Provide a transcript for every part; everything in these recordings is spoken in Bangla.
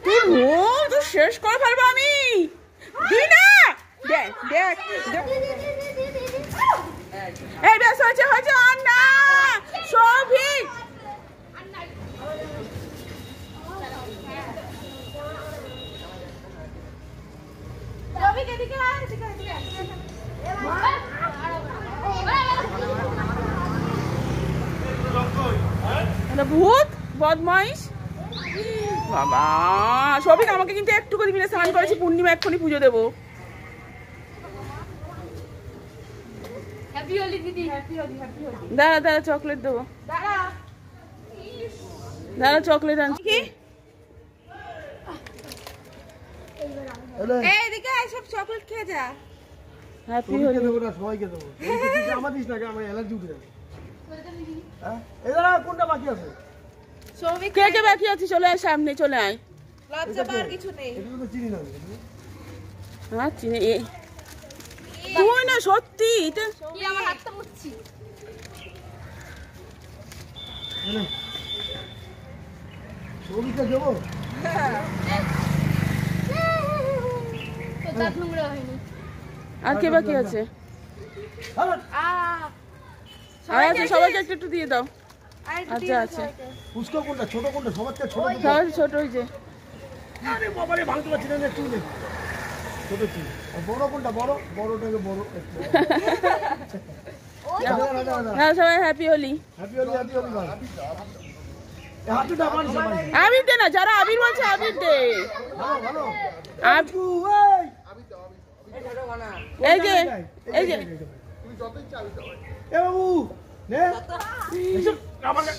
তুই ঘুম তুই শেষ করে ফেলবো আমি। দিনা দেখ দেখ এই বেশ হয়েছে হয়েছে আর না সৌভিক ভূত বদমাইশ বাবা। সৌভিক আমাকে কিন্তু একটু করে দিবি না, স্নান করেছি পূর্ণিমা এক্ষুনি পুজো দেবো। দাঁড়া দাঁড়া চকলেট দেবো, দাঁড়া চকলেট আনছি। কি এইদিকে সব চকলেট খেয়ে যা। হ্যাপি হোলি দেবো না সবাইকে দেবো। আমার দিস না, আমার অ্যালার্জি উঠে যাবে। হ্যাঁ এই দাঁড়া কোনটা বাকি আছে? সৌভিক কে কে বাকি আছে? চলে আয় সামনে, চলে আয়। লজ্জা পাওয়ার কিছু নেই। এটা তো চিনি না। হ্যাঁ চিনি এই তুই না সত্যি এটা কি আমার হাতটা মুছছি। সৌভিককে দেবো। তো দাঁত নোংরা হয়নি। আর কে বাকি আছে? সবাইকে একটু একটু দিয়ে দাও। আচ্ছা আচ্ছা পুষ্কর কোনটা ছোট কোনটা? সবার থেকে ছোট সবার ছোট হইছে। আরে বাবা রে ভাঙতে পারছি না একটু ছোট কি বড় কোনটা? বড় বড়টাকে বড় একটু। না সবাই happy Holi. Happy Holi happy Holi ভাই। হাতটা মান সবাই আবির দে না, যারা আবির বলছে আবির দে। ভালো ভালো আপু এই যে এই যে তুমি যতই চাবি দাও এ বাবু নে এসব আমাকে।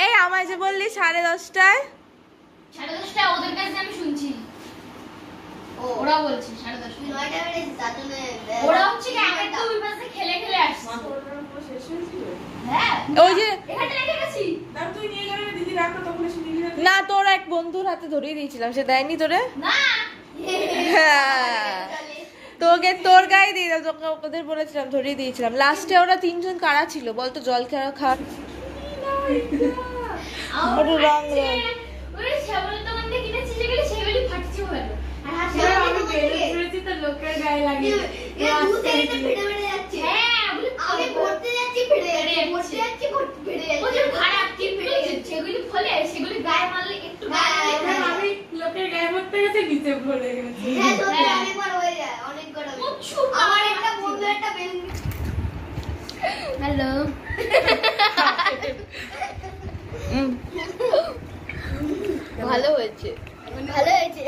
এই আমায় যে বললি 10:30টায়, 10:30টায় ওদের কাছে আমি শুনছি। ওরা বলছে 10:30টায় 9টা বেজে তাতনে ওরা হচ্ছে কি আমি তো ওই পাশে খেলে খেলে আসছি। হ্যাঁ ওই যে এখানে রেখে গেছি। না তুই নিয়ে গেলে দিদি রাখতো তখন এসে নিয়ে গেলি না। তোর এক বন্ধুর হাতে ধরিয়ে দিয়েছিলাম, সে দেয়নি তোরে? না তোকে তোর গায়ে দিয়ে দাও, তোকে ওদের বলেছিলাম ধরিয়ে দিয়েছিলাম। লাস্টে ওরা 3 জন কারা ছিল বলতো? জল খাওয়া খাওয়া ওরে রং রং ওরে শ্যামল দোকান থেকে কিনেছি যেগুলো সেগুলো ফাটছে ভালো। আর হাতে আমি বেরোচ্ছি তো লোকের গায়ে লাগে এ দুধ এইটা ফেটে ফেটে যাচ্ছে। হ্যাঁ আমি পড়তে যাচ্ছি ফেটে যাচ্ছে, পড়তে যাচ্ছি ফেটে যাচ্ছে। ও যে খারাপ কি ফেটে যাচ্ছে সেগুলো ফলে সেগুলো গায়ে মারলে একটু গায়ে আমি লোকের গায়ে মারতে গেছে নিচে পড়ে গেছে। হ্যাঁ তো অনেকবার হয়ে যায়, অনেকবার হয়। আমার একটা বন্ধু একটা বেলুন হ্যালো ভালো হয়েছে ভালো হয়েছে।